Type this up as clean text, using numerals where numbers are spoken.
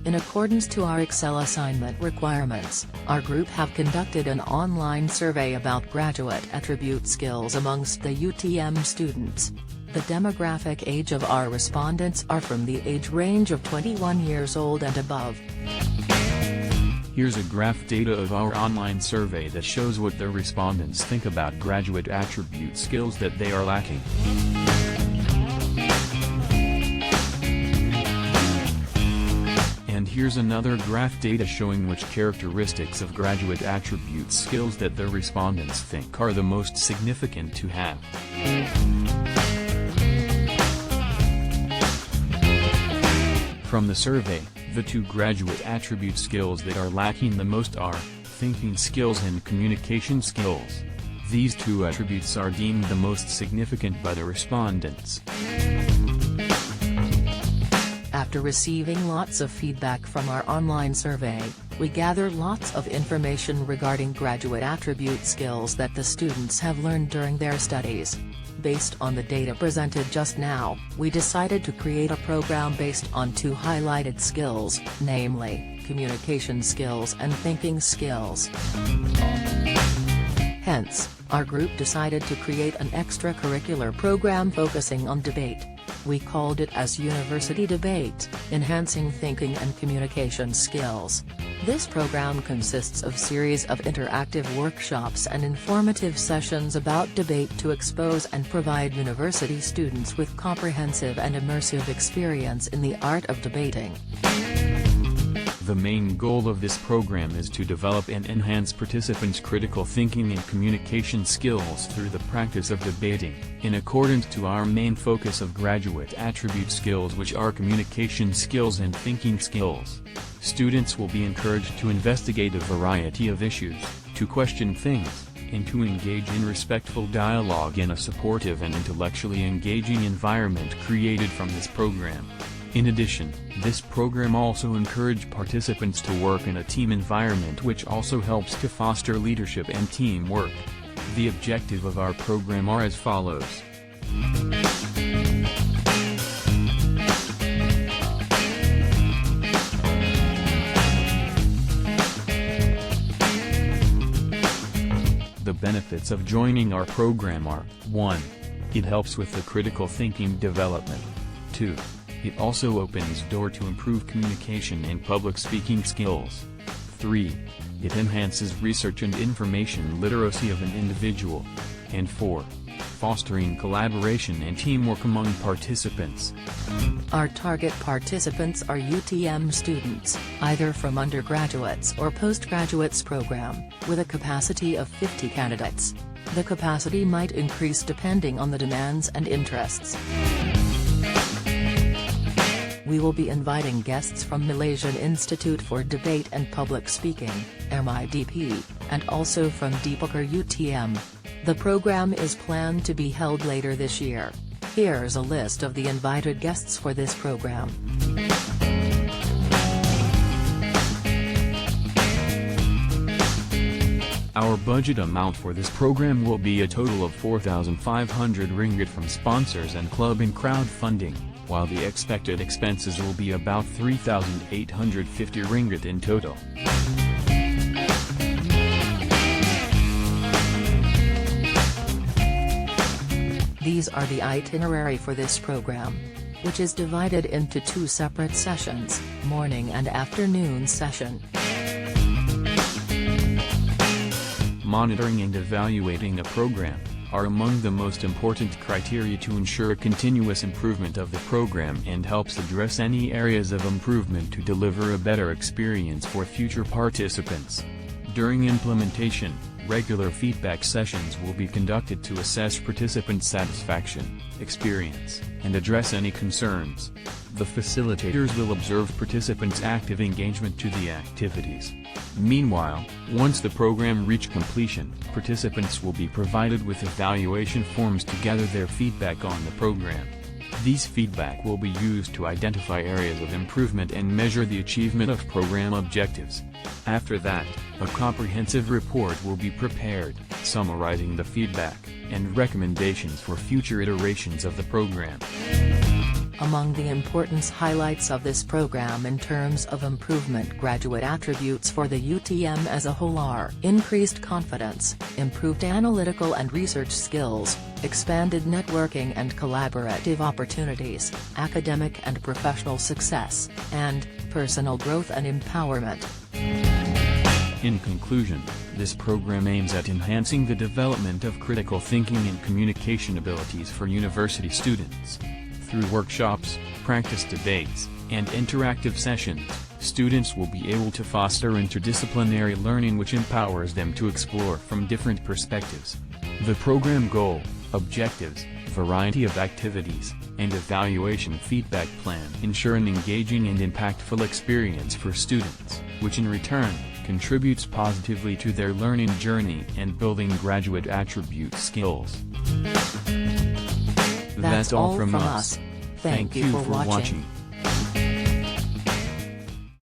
In accordance to our Excel assignment requirements, our group have conducted an online survey about graduate attribute skills amongst the UTM students. The demographic age of our respondents are from the age range of 21 years old and above. Here's a graph data of our online survey that shows what the respondents think about graduate attribute skills that they are lacking. And here's another graph data showing which characteristics of graduate attribute skills that the respondents think are the most significant to have. From the survey, the two graduate attribute skills that are lacking the most are thinking skills and communication skills. These two attributes are deemed the most significant by the respondents. After receiving lots of feedback from our online survey, we gather lots of information regarding graduate attribute skills that the students have learned during their studies. Based on the data presented just now, we decided to create a program based on two highlighted skills, namely, communication skills and thinking skills. Hence, our group decided to create an extracurricular program focusing on debate. We called it as University Debate, Enhancing Thinking and Communication Skills. This program consists of series of interactive workshops and informative sessions about debate to expose and provide university students with comprehensive and immersive experience in the art of debating. The main goal of this program is to develop and enhance participants' critical thinking and communication skills through the practice of debating, in accordance to our main focus of graduate attribute skills, which are communication skills and thinking skills. Students will be encouraged to investigate a variety of issues, to question things, and to engage in respectful dialogue in a supportive and intellectually engaging environment created from this program. In addition, this program also encourages participants to work in a team environment, which also helps to foster leadership and teamwork. The objective of our program are as follows. The benefits of joining our program are: 1. It helps with the critical thinking development. 2. It also opens door to improve communication and public speaking skills. 3. It enhances research and information literacy of an individual. And 4. Fostering collaboration and teamwork among participants. Our target participants are UTM students, either from undergraduates or postgraduates program, with a capacity of 50 candidates. The capacity might increase depending on the demands and interests. We will be inviting guests from Malaysian Institute for Debate and Public Speaking, MIDP, and also from Dipukar UTM. The program is planned to be held later this year. Here's a list of the invited guests for this program. Our budget amount for this program will be a total of 4,500 ringgit from sponsors and club and crowdfunding, while the expected expenses will be about 3,850 ringgit in total. These are the itinerary for this program, which is divided into two separate sessions, morning and afternoon session. Monitoring and evaluating a program are among the most important criteria to ensure continuous improvement of the program and helps address any areas of improvement to deliver a better experience for future participants. During implementation, regular feedback sessions will be conducted to assess participant satisfaction, experience, and address any concerns. The facilitators will observe participants' active engagement to the activities. Meanwhile, once the program reaches completion, participants will be provided with evaluation forms to gather their feedback on the program. These feedback will be used to identify areas of improvement and measure the achievement of program objectives. After that, a comprehensive report will be prepared, summarizing the feedback and recommendations for future iterations of the program. Among the important highlights of this program in terms of improvement graduate attributes for the UTM as a whole are increased confidence, improved analytical and research skills, expanded networking and collaborative opportunities, academic and professional success, and personal growth and empowerment. In conclusion, this program aims at enhancing the development of critical thinking and communication abilities for university students. Through workshops, practice debates, and interactive sessions, students will be able to foster interdisciplinary learning which empowers them to explore from different perspectives. The program goal, objectives, variety of activities, and evaluation feedback plan ensure an engaging and impactful experience for students, which in return, contributes positively to their learning journey and building graduate attribute skills. That's all from us. Thank you for watching.